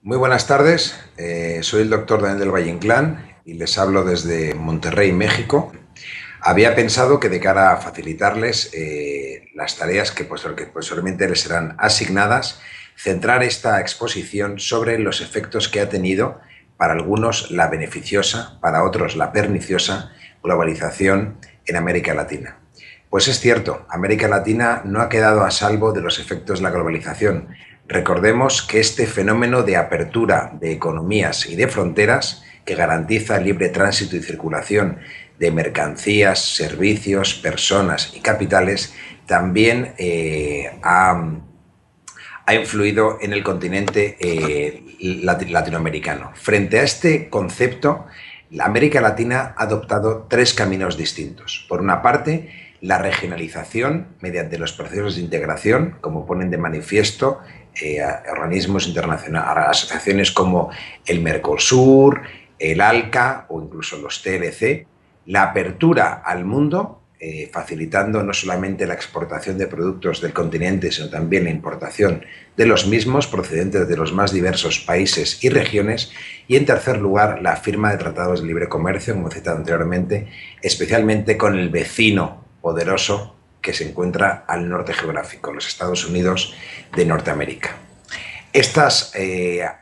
Muy buenas tardes, soy el doctor Daniel del Valle Inclán y les hablo desde Monterrey, México. Había pensado que de cara a facilitarles las tareas que posteriormente les serán asignadas, centrar esta exposición sobre los efectos que ha tenido, para algunos la beneficiosa, para otros la perniciosa, globalización en América Latina. Pues es cierto, América Latina no ha quedado a salvo de los efectos de la globalización. Recordemos que este fenómeno de apertura de economías y de fronteras, que garantiza el libre tránsito y circulación de mercancías, servicios, personas y capitales, también ha influido en el continente latinoamericano. Frente a este concepto, la América Latina ha adoptado tres caminos distintos. Por una parte, la regionalización mediante los procesos de integración, como ponen de manifiesto organismos internacionales, asociaciones como el Mercosur, el ALCA o incluso los TLC, la apertura al mundo, facilitando no solamente la exportación de productos del continente, sino también la importación de los mismos procedentes de los más diversos países y regiones. Y en tercer lugar, la firma de tratados de libre comercio, como he citado anteriormente, especialmente con el vecino poderoso que se encuentra al norte geográfico, los Estados Unidos de Norteamérica. Estas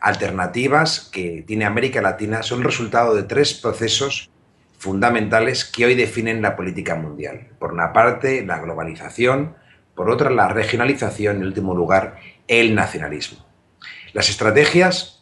alternativas que tiene América Latina son el resultado de tres procesos fundamentales que hoy definen la política mundial. Por una parte, la globalización, por otra, la regionalización y, en último lugar, el nacionalismo. Las estrategias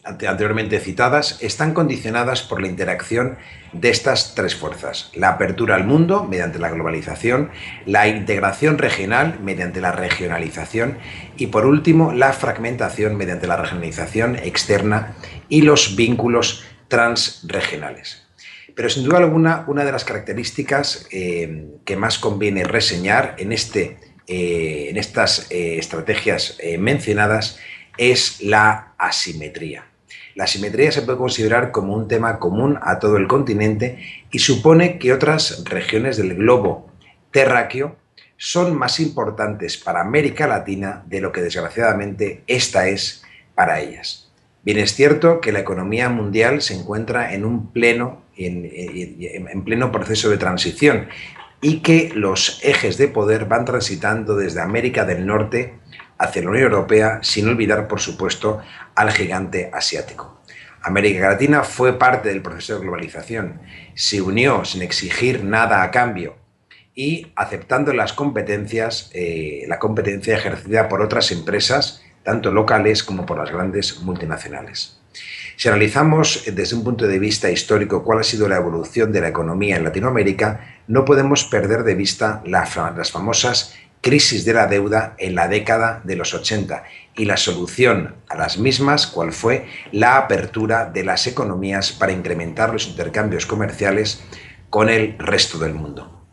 anteriormente citadas están condicionadas por la interacción de estas tres fuerzas: la apertura al mundo mediante la globalización, la integración regional mediante la regionalización y, por último, la fragmentación mediante la regionalización externa y los vínculos transregionales. Pero sin duda alguna, una de las características que más conviene reseñar en estas estrategias mencionadas es la asimetría. La asimetría se puede considerar como un tema común a todo el continente y supone que otras regiones del globo terráqueo son más importantes para América Latina de lo que desgraciadamente esta es para ellas. Bien, es cierto que la economía mundial se encuentra en pleno proceso de transición y que los ejes de poder van transitando desde América del Norte hacia la Unión Europea, sin olvidar, por supuesto, al gigante asiático. América Latina fue parte del proceso de globalización, se unió sin exigir nada a cambio y aceptando las competencias, la competencia ejercida por otras empresas, tanto locales como por las grandes multinacionales. Si analizamos desde un punto de vista histórico cuál ha sido la evolución de la economía en Latinoamérica, no podemos perder de vista las famosas crisis de la deuda en la década de los 80 y la solución a las mismas, cuál fue la apertura de las economías para incrementar los intercambios comerciales con el resto del mundo.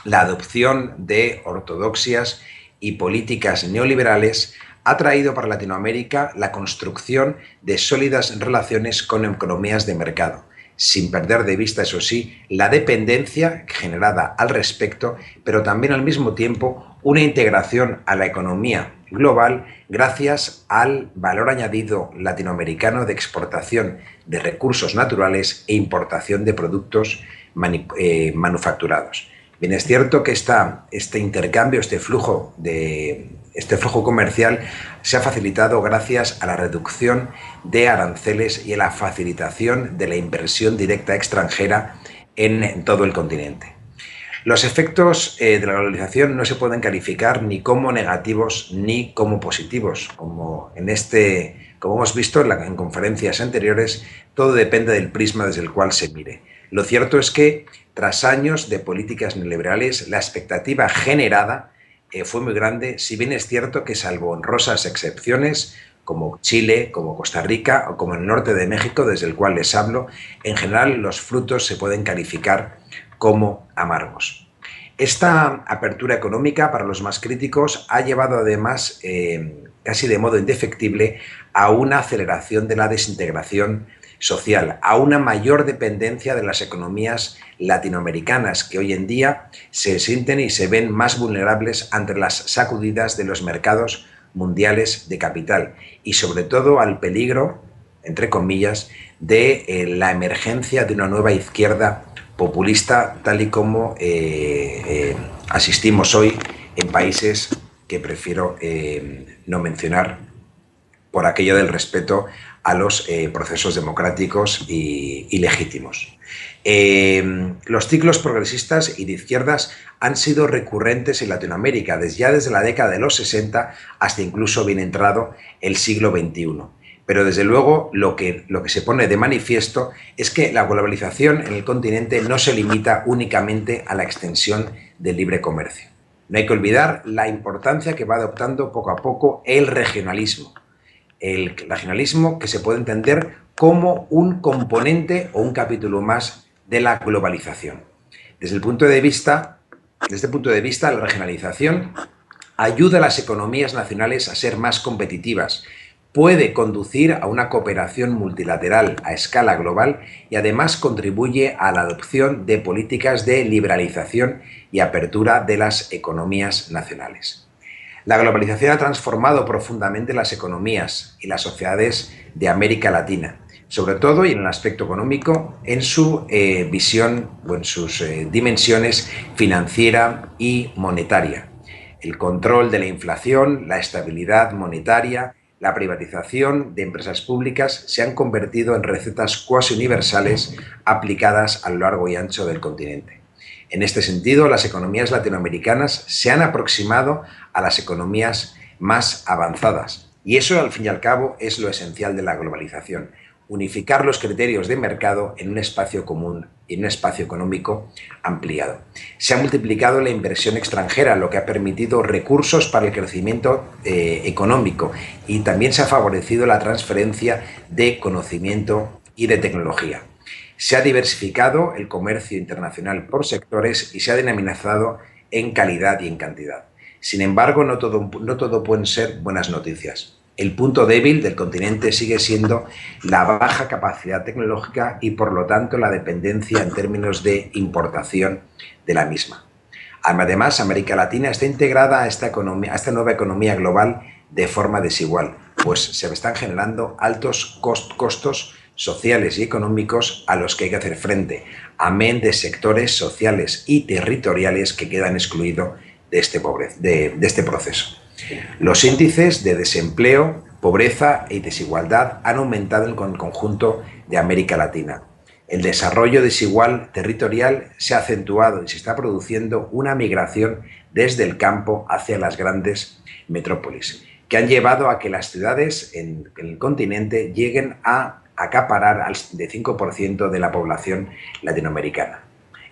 La adopción de ortodoxias y políticas neoliberales ha traído para Latinoamérica la construcción de sólidas relaciones con economías de mercado, sin perder de vista, eso sí, la dependencia generada al respecto, pero también al mismo tiempo una integración a la economía global gracias al valor añadido latinoamericano de exportación de recursos naturales e importación de productos manufacturados. Bien, es cierto que este intercambio, este flujo comercial se ha facilitado gracias a la reducción de aranceles y a la facilitación de la inversión directa extranjera en todo el continente. Los efectos de la globalización no se pueden calificar ni como negativos ni como positivos. Como hemos visto en conferencias anteriores, todo depende del prisma desde el cual se mire. Lo cierto es que, tras años de políticas neoliberales, la expectativa generada fue muy grande, si bien es cierto que, salvo honrosas excepciones, como Chile, como Costa Rica o como el norte de México, desde el cual les hablo, en general los frutos se pueden calificar como amargos. Esta apertura económica, para los más críticos, ha llevado además, casi de modo indefectible, a una aceleración de la desintegración social, a una mayor dependencia de las economías latinoamericanas, que hoy en día se sienten y se ven más vulnerables ante las sacudidas de los mercados mundiales de capital y sobre todo al peligro, entre comillas, de la emergencia de una nueva izquierda populista tal y como asistimos hoy en países que prefiero no mencionar por aquello del respeto a los procesos democráticos y legítimos. Los ciclos progresistas y de izquierdas han sido recurrentes en Latinoamérica ya desde la década de los 60 hasta incluso bien entrado el siglo XXI. Pero desde luego lo que se pone de manifiesto es que la globalización en el continente no se limita únicamente a la extensión del libre comercio. No hay que olvidar la importancia que va adoptando poco a poco el regionalismo. El regionalismo que se puede entender como un componente o un capítulo más de la globalización. Desde este punto de vista, la regionalización ayuda a las economías nacionales a ser más competitivas, puede conducir a una cooperación multilateral a escala global y además contribuye a la adopción de políticas de liberalización y apertura de las economías nacionales. La globalización ha transformado profundamente las economías y las sociedades de América Latina, sobre todo y en el aspecto económico, en su visión o en sus dimensiones financiera y monetaria. El control de la inflación, la estabilidad monetaria, la privatización de empresas públicas se han convertido en recetas cuasi universales aplicadas a lo largo y ancho del continente. En este sentido, las economías latinoamericanas se han aproximado a las economías más avanzadas. Y eso, al fin y al cabo, es lo esencial de la globalización. Unificar los criterios de mercado en un espacio común y en un espacio económico ampliado. Se ha multiplicado la inversión extranjera, lo que ha permitido recursos para el crecimiento económico y también se ha favorecido la transferencia de conocimiento y de tecnología. Se ha diversificado el comercio internacional por sectores y se ha dinamizado en calidad y en cantidad. Sin embargo, no todo pueden ser buenas noticias. El punto débil del continente sigue siendo la baja capacidad tecnológica y, por lo tanto, la dependencia en términos de importación de la misma. Además, América Latina está integrada a esta nueva economía global de forma desigual, pues se están generando altos costos sociales y económicos a los que hay que hacer frente, amén de sectores sociales y territoriales que quedan excluidos de este proceso. Los índices de desempleo, pobreza y desigualdad han aumentado en el conjunto de América Latina. El desarrollo desigual territorial se ha acentuado y se está produciendo una migración desde el campo hacia las grandes metrópolis, que han llevado a que las ciudades en el continente lleguen a acaparar al 75% de la población latinoamericana.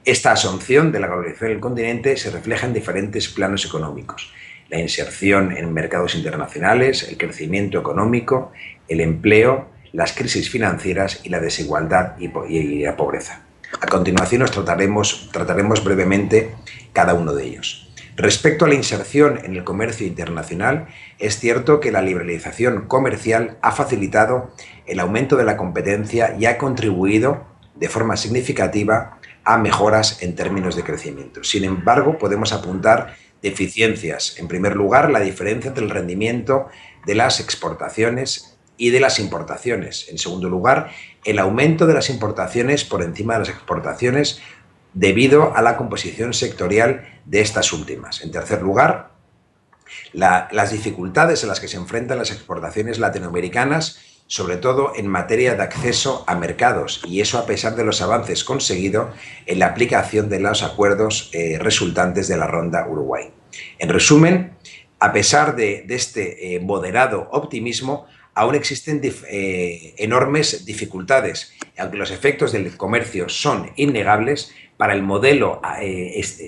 Esta asunción de la globalización del continente se refleja en diferentes planos económicos: la inserción en mercados internacionales, el crecimiento económico, el empleo, las crisis financieras y la desigualdad y la pobreza. A continuación trataremos brevemente cada uno de ellos. Respecto a la inserción en el comercio internacional, es cierto que la liberalización comercial ha facilitado el aumento de la competencia y ha contribuido de forma significativa a mejoras en términos de crecimiento. Sin embargo, podemos apuntar deficiencias. En primer lugar, la diferencia entre el rendimiento de las exportaciones y de las importaciones. En segundo lugar, el aumento de las importaciones por encima de las exportaciones debido a la composición sectorial de estas últimas. En tercer lugar, las dificultades a las que se enfrentan las exportaciones latinoamericanas, sobre todo en materia de acceso a mercados, y eso a pesar de los avances conseguidos en la aplicación de los acuerdos resultantes de la Ronda Uruguay. En resumen, a pesar de este moderado optimismo, aún existen enormes dificultades. Aunque los efectos del comercio son innegables, para el modelo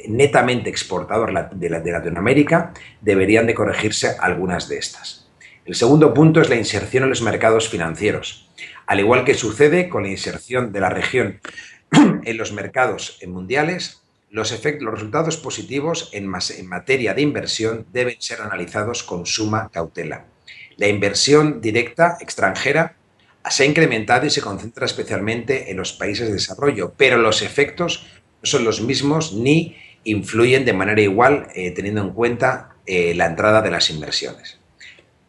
netamente exportador de Latinoamérica deberían de corregirse algunas de estas. El segundo punto es la inserción en los mercados financieros. Al igual que sucede con la inserción de la región en los mercados mundiales, los resultados positivos en materia de inversión deben ser analizados con suma cautela. La inversión directa extranjera se ha incrementado y se concentra especialmente en los países de desarrollo, pero los efectos no son los mismos ni influyen de manera igual teniendo en cuenta la entrada de las inversiones.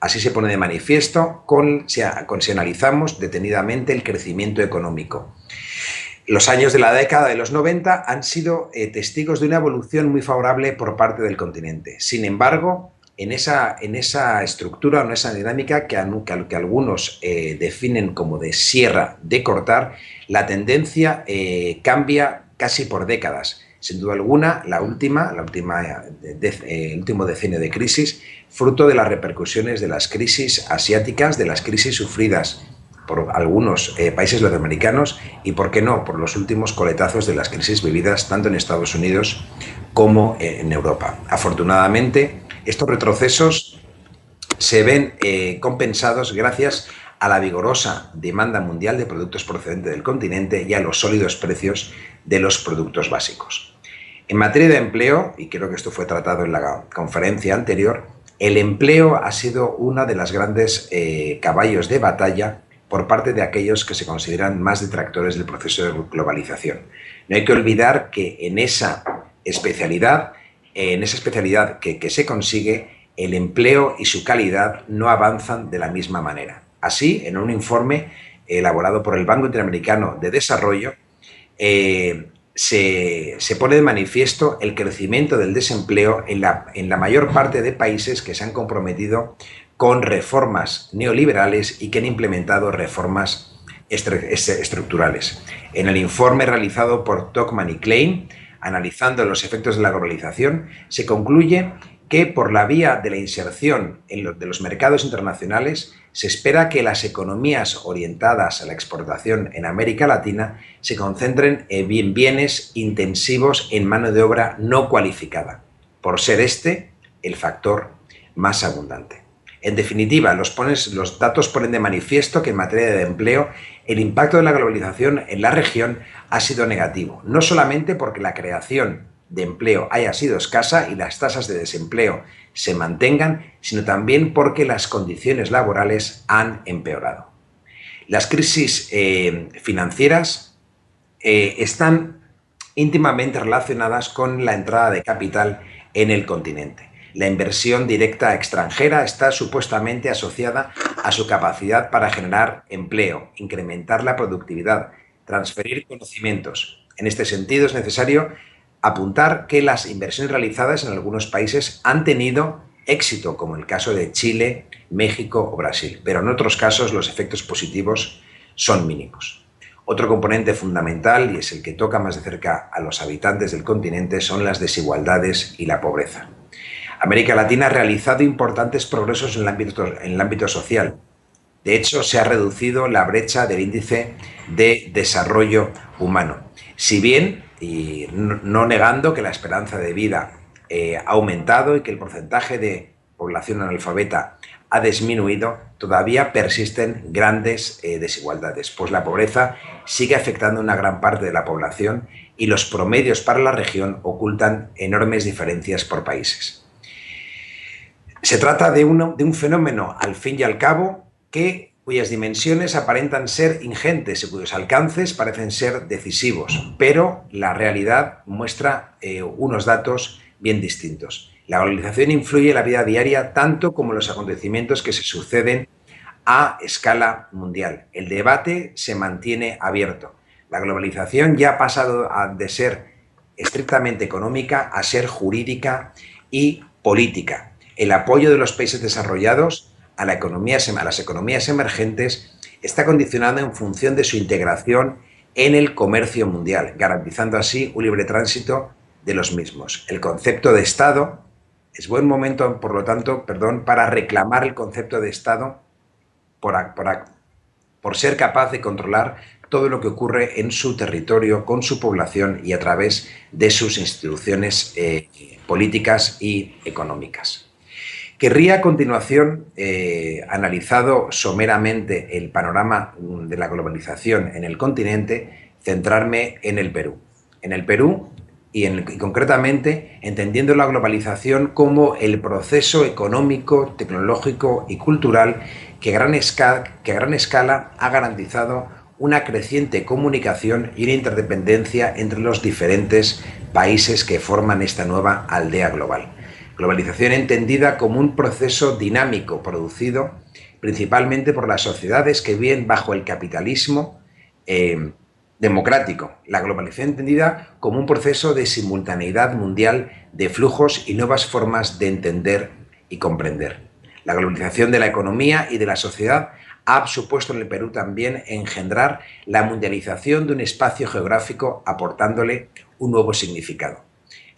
Así se pone de manifiesto si analizamos detenidamente el crecimiento económico. Los años de la década de los 90 han sido testigos de una evolución muy favorable por parte del continente. Sin embargo, en esa estructura, en esa dinámica que algunos definen como de sierra de cortar, la tendencia cambia casi por décadas. Sin duda alguna, el último decenio de crisis, fruto de las repercusiones de las crisis asiáticas, de las crisis sufridas por algunos países latinoamericanos y, por qué no, por los últimos coletazos de las crisis vividas tanto en Estados Unidos como en Europa. Afortunadamente, estos retrocesos se ven compensados gracias a la vigorosa demanda mundial de productos procedentes del continente y a los sólidos precios de los productos básicos. En materia de empleo, y creo que esto fue tratado en la conferencia anterior, el empleo ha sido uno de los grandes caballos de batalla por parte de aquellos que se consideran más detractores del proceso de globalización. No hay que olvidar que en esa especialidad que se consigue, el empleo y su calidad no avanzan de la misma manera. Así, en un informe elaborado por el Banco Interamericano de Desarrollo, se pone de manifiesto el crecimiento del desempleo en la mayor parte de países que se han comprometido con reformas neoliberales y que han implementado reformas estructurales. En el informe realizado por Tuchman y Klein, analizando los efectos de la globalización, se concluye que por la vía de la inserción de los mercados internacionales se espera que las economías orientadas a la exportación en América Latina se concentren en bienes intensivos en mano de obra no cualificada, por ser este el factor más abundante. En definitiva, los datos ponen de manifiesto que en materia de empleo el impacto de la globalización en la región ha sido negativo, no solamente porque la creación de empleo haya sido escasa y las tasas de desempleo se mantengan, sino también porque las condiciones laborales han empeorado. Las crisis financieras están íntimamente relacionadas con la entrada de capital en el continente. La inversión directa extranjera está supuestamente asociada a su capacidad para generar empleo, incrementar la productividad, transferir conocimientos. En este sentido, es necesario apuntar que las inversiones realizadas en algunos países han tenido éxito, como el caso de Chile, México o Brasil, pero en otros casos los efectos positivos son mínimos. Otro componente fundamental, y es el que toca más de cerca a los habitantes del continente, son las desigualdades y la pobreza. América Latina ha realizado importantes progresos en el ámbito social. De hecho, se ha reducido la brecha del índice de desarrollo humano. Si bien, y no negando que la esperanza de vida ha aumentado y que el porcentaje de población analfabeta ha disminuido, todavía persisten grandes desigualdades, pues la pobreza sigue afectando a una gran parte de la población y los promedios para la región ocultan enormes diferencias por países. Se trata de un fenómeno, al fin y al cabo, cuyas dimensiones aparentan ser ingentes y cuyos alcances parecen ser decisivos, pero la realidad muestra unos datos bien distintos. La globalización influye en la vida diaria tanto como los acontecimientos que se suceden a escala mundial. El debate se mantiene abierto. La globalización ya ha pasado de ser estrictamente económica a ser jurídica y política. El apoyo de los países desarrollados a las economías emergentes está condicionado en función de su integración en el comercio mundial, garantizando así un libre tránsito de los mismos. El concepto de Estado es buen momento, por lo tanto, para reclamar el concepto de Estado por ser capaz de controlar todo lo que ocurre en su territorio, con su población y a través de sus instituciones políticas y económicas. Querría a continuación, analizado someramente el panorama de la globalización en el continente, centrarme en el Perú. En el Perú y concretamente entendiendo la globalización como el proceso económico, tecnológico y cultural que a gran escala ha garantizado una creciente comunicación y una interdependencia entre los diferentes países que forman esta nueva aldea global. Globalización entendida como un proceso dinámico producido principalmente por las sociedades que viven bajo el capitalismo democrático. La globalización entendida como un proceso de simultaneidad mundial de flujos y nuevas formas de entender y comprender. La globalización de la economía y de la sociedad ha supuesto en el Perú también engendrar la mundialización de un espacio geográfico aportándole un nuevo significado.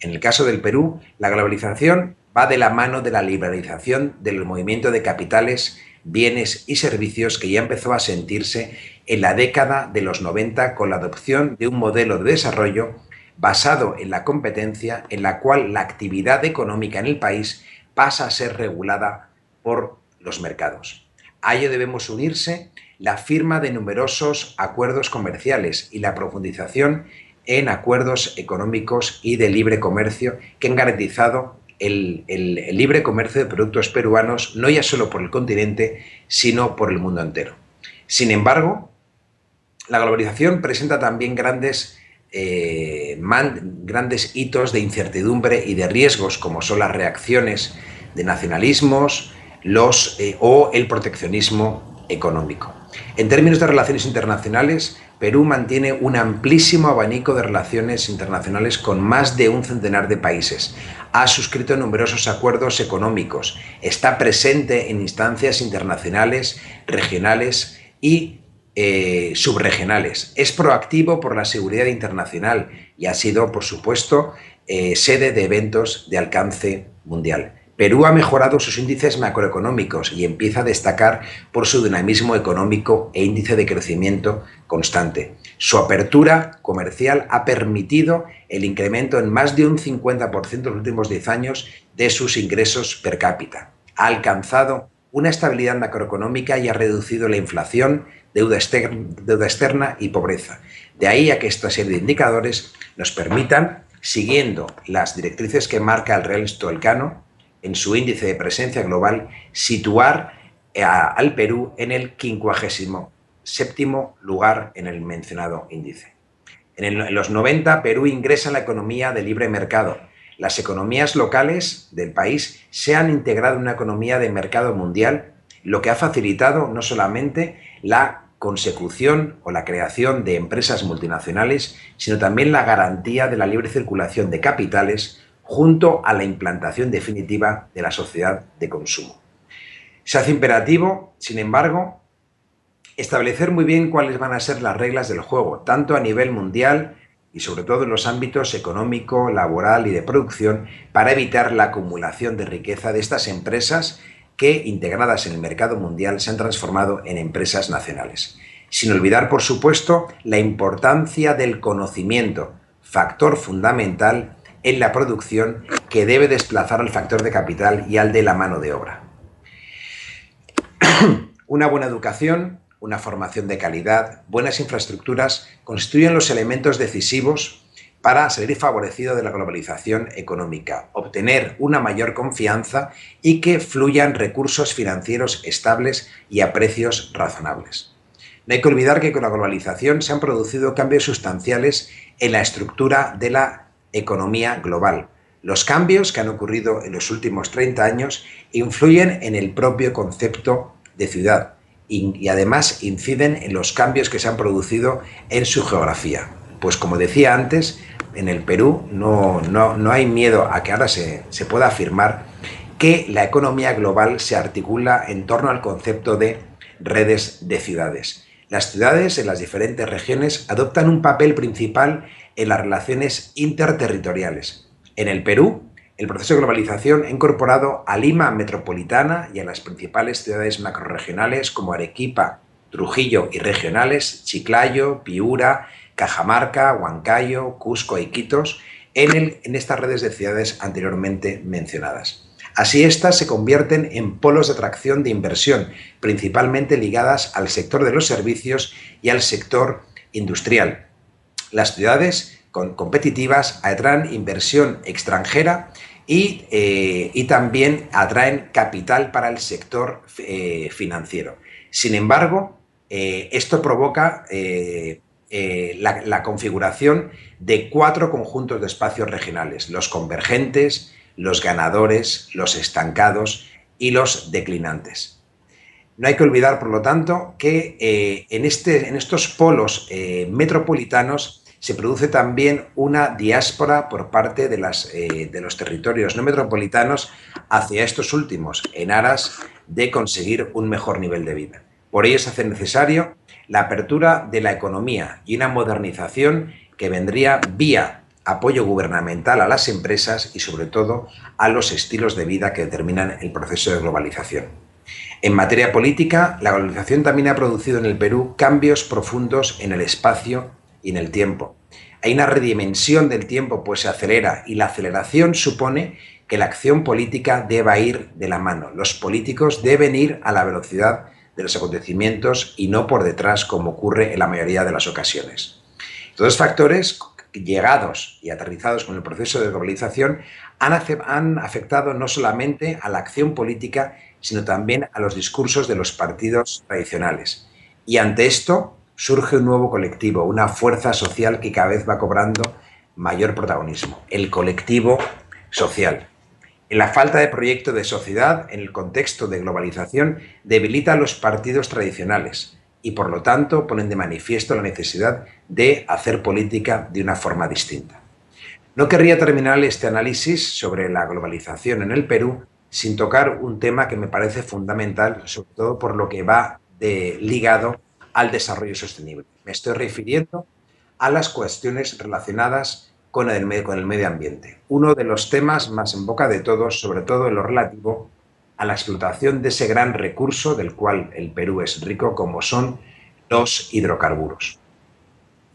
En el caso del Perú, la globalización va de la mano de la liberalización del movimiento de capitales, bienes y servicios que ya empezó a sentirse en la década de los 90 con la adopción de un modelo de desarrollo basado en la competencia, en la cual la actividad económica en el país pasa a ser regulada por los mercados. A ello debemos unirse la firma de numerosos acuerdos comerciales y la profundización en acuerdos económicos y de libre comercio que han garantizado el libre comercio de productos peruanos, no ya solo por el continente, sino por el mundo entero. Sin embargo, la globalización presenta también grandes hitos de incertidumbre y de riesgos, como son las reacciones de nacionalismos o el proteccionismo económico. En términos de relaciones internacionales, Perú mantiene un amplísimo abanico de relaciones internacionales con más de un centenar de países. Ha suscrito numerosos acuerdos económicos, está presente en instancias internacionales, regionales y subregionales. Es proactivo por la seguridad internacional y ha sido, por supuesto, sede de eventos de alcance mundial. Perú ha mejorado sus índices macroeconómicos y empieza a destacar por su dinamismo económico e índice de crecimiento constante. Su apertura comercial ha permitido el incremento en más de un 50% en los últimos 10 años de sus ingresos per cápita. Ha alcanzado una estabilidad macroeconómica y ha reducido la inflación, deuda externa y pobreza. De ahí a que esta serie de indicadores nos permitan, siguiendo las directrices que marca el Real Instituto Elcano, en su índice de presencia global, situar al Perú en el 57º lugar en el mencionado índice. En los 90, Perú ingresa en la economía de libre mercado. Las economías locales del país se han integrado en una economía de mercado mundial, lo que ha facilitado no solamente la consecución o la creación de empresas multinacionales, sino también la garantía de la libre circulación de capitales, junto a la implantación definitiva de la sociedad de consumo. Se hace imperativo, sin embargo, establecer muy bien cuáles van a ser las reglas del juego, tanto a nivel mundial y sobre todo en los ámbitos económico, laboral y de producción, para evitar la acumulación de riqueza de estas empresas que, integradas en el mercado mundial, se han transformado en empresas nacionales. Sin olvidar, por supuesto, la importancia del conocimiento, factor fundamental en la producción que debe desplazar al factor de capital y al de la mano de obra. Una buena educación, una formación de calidad, buenas infraestructuras constituyen los elementos decisivos para salir favorecido de la globalización económica, obtener una mayor confianza y que fluyan recursos financieros estables y a precios razonables. No hay que olvidar que con la globalización se han producido cambios sustanciales en la estructura de la economía global. Los cambios que han ocurrido en los últimos 30 años influyen en el propio concepto de ciudad y además inciden en los cambios que se han producido en su geografía. Pues como decía antes, en el Perú no hay miedo a que ahora se pueda afirmar que la economía global se articula en torno al concepto de redes de ciudades. Las ciudades en las diferentes regiones adoptan un papel principal en las relaciones interterritoriales. En el Perú, el proceso de globalización ha incorporado a Lima metropolitana y a las principales ciudades macrorregionales como Arequipa, Trujillo y regionales, Chiclayo, Piura, Cajamarca, Huancayo, Cusco y Iquitos en estas redes de ciudades anteriormente mencionadas. Así, estas se convierten en polos de atracción de inversión, principalmente ligadas al sector de los servicios y al sector industrial. Las ciudades competitivas atraen inversión extranjera y también atraen capital para el sector financiero. Sin embargo, esto provoca la configuración de 4 conjuntos de espacios regionales: los convergentes, los ganadores, los estancados y los declinantes. No hay que olvidar, por lo tanto, que en estos polos metropolitanos se produce también una diáspora por parte de los territorios no metropolitanos hacia estos últimos, en aras de conseguir un mejor nivel de vida. Por ello se hace necesario la apertura de la economía y una modernización que vendría vía apoyo gubernamental a las empresas y, sobre todo, a los estilos de vida que determinan el proceso de globalización. En materia política, la globalización también ha producido en el Perú cambios profundos en el espacio y en el tiempo. Hay una redimensión del tiempo, pues se acelera, y la aceleración supone que la acción política deba ir de la mano. Los políticos deben ir a la velocidad de los acontecimientos y no por detrás, como ocurre en la mayoría de las ocasiones. Todos factores llegados y aterrizados con el proceso de globalización han afectado no solamente a la acción política, sino también a los discursos de los partidos tradicionales. Y ante esto surge un nuevo colectivo, una fuerza social que cada vez va cobrando mayor protagonismo, el colectivo social. En la falta de proyecto de sociedad, en el contexto de globalización, debilita a los partidos tradicionales y, por lo tanto, ponen de manifiesto la necesidad de hacer política de una forma distinta. No querría terminar este análisis sobre la globalización en el Perú sin tocar un tema que me parece fundamental, sobre todo por lo que va ligado al desarrollo sostenible. Me estoy refiriendo a las cuestiones relacionadas con el medio ambiente. Uno de los temas más en boca de todos, sobre todo en lo relativo a la explotación de ese gran recurso del cual el Perú es rico, como son los hidrocarburos.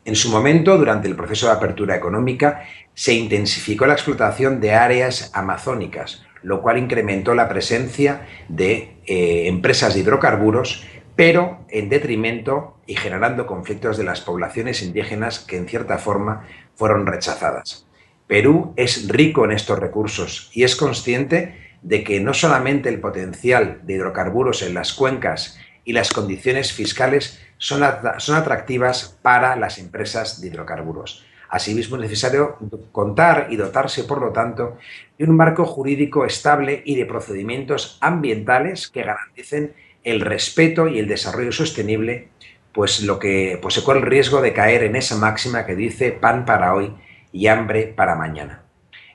En su momento, durante el proceso de apertura económica, se intensificó la explotación de áreas amazónicas, lo cual incrementó la presencia de empresas de hidrocarburos, pero en detrimento y generando conflictos de las poblaciones indígenas que, en cierta forma, fueron rechazadas. Perú es rico en estos recursos y es consciente de que no solamente el potencial de hidrocarburos en las cuencas y las condiciones fiscales son atractivas para las empresas de hidrocarburos. Asimismo, es necesario contar y dotarse, por lo tanto, de un marco jurídico estable y de procedimientos ambientales que garanticen el respeto y el desarrollo sostenible, pues se corre el riesgo de caer en esa máxima que dice pan para hoy y hambre para mañana.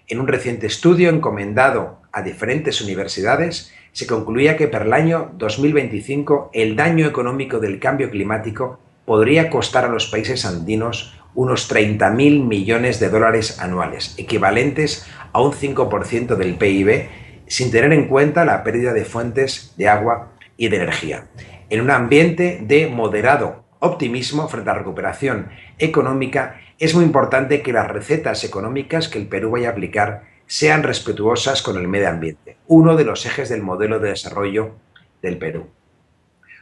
En un reciente estudio encomendado a diferentes universidades, se concluía que para el año 2025 el daño económico del cambio climático podría costar a los países andinos unos 30.000 millones de dólares anuales, equivalentes a un 5% del PIB, sin tener en cuenta la pérdida de fuentes de agua y de energía. En un ambiente de moderado optimismo frente a la recuperación económica, es muy importante que las recetas económicas que el Perú vaya a aplicar sean respetuosas con el medio ambiente, uno de los ejes del modelo de desarrollo del Perú.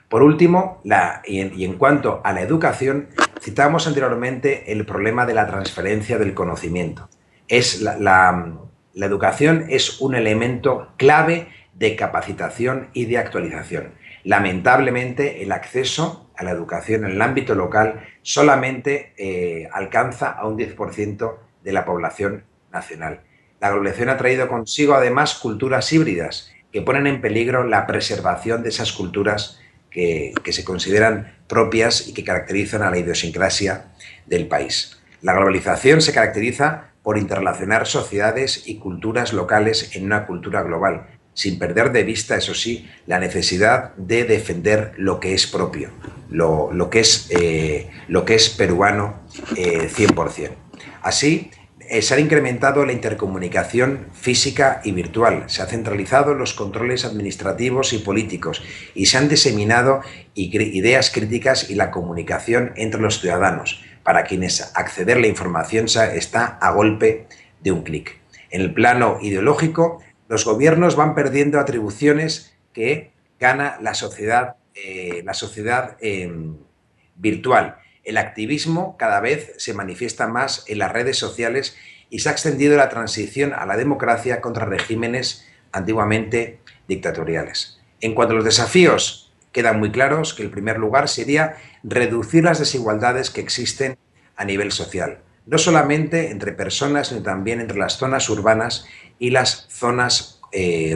Por último, y en cuanto a la educación, citamos anteriormente el problema de la transferencia del conocimiento. La educación es un elemento clave de capacitación y de actualización. Lamentablemente, el acceso a la educación en el ámbito local solamente alcanza a un 10% de la población nacional. La globalización ha traído consigo, además, culturas híbridas que ponen en peligro la preservación de esas culturas que se consideran propias y que caracterizan a la idiosincrasia del país. La globalización se caracteriza por interrelacionar sociedades y culturas locales en una cultura global, sin perder de vista, eso sí, la necesidad de defender lo que es propio, lo que es peruano 100%. Así, se ha incrementado la intercomunicación física y virtual, se han centralizado los controles administrativos y políticos y se han diseminado ideas críticas y la comunicación entre los ciudadanos, para quienes acceder a la información está a golpe de un clic. En el plano ideológico, los gobiernos van perdiendo atribuciones que gana la sociedad virtual. El activismo cada vez se manifiesta más en las redes sociales y se ha extendido la transición a la democracia contra regímenes antiguamente dictatoriales. En cuanto a los desafíos, quedan muy claros que el primer lugar sería reducir las desigualdades que existen a nivel social, no solamente entre personas, sino también entre las zonas urbanas y las zonas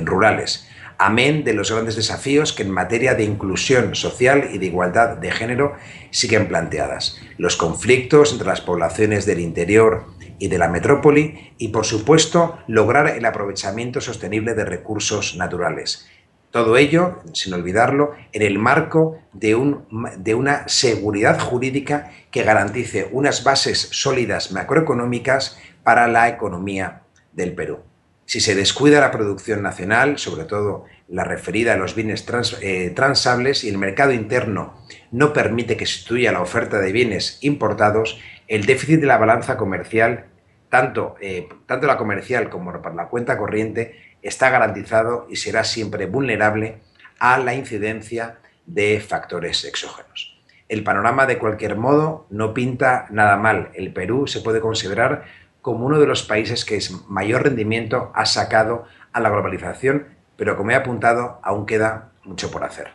rurales, amén de los grandes desafíos que en materia de inclusión social y de igualdad de género siguen planteadas. Los conflictos entre las poblaciones del interior y de la metrópoli y, por supuesto, lograr el aprovechamiento sostenible de recursos naturales. Todo ello, sin olvidarlo, en el marco de una seguridad jurídica que garantice unas bases sólidas macroeconómicas para la economía del Perú. Si se descuida la producción nacional, sobre todo la referida a los bienes transables, y el mercado interno no permite que se sustituya la oferta de bienes importados, el déficit de la balanza comercial, tanto la comercial como para la cuenta corriente, está garantizado y será siempre vulnerable a la incidencia de factores exógenos. El panorama, de cualquier modo, no pinta nada mal. El Perú se puede considerar como uno de los países que mayor rendimiento ha sacado a la globalización, pero como he apuntado, aún queda mucho por hacer.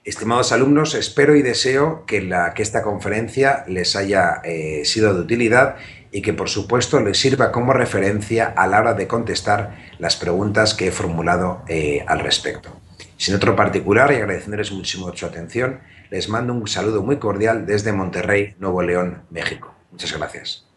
Estimados alumnos, espero y deseo que esta conferencia les haya sido de utilidad y que, por supuesto, les sirva como referencia a la hora de contestar las preguntas que he formulado al respecto. Sin otro particular, y agradeciéndoles muchísimo su atención, les mando un saludo muy cordial desde Monterrey, Nuevo León, México. Muchas gracias.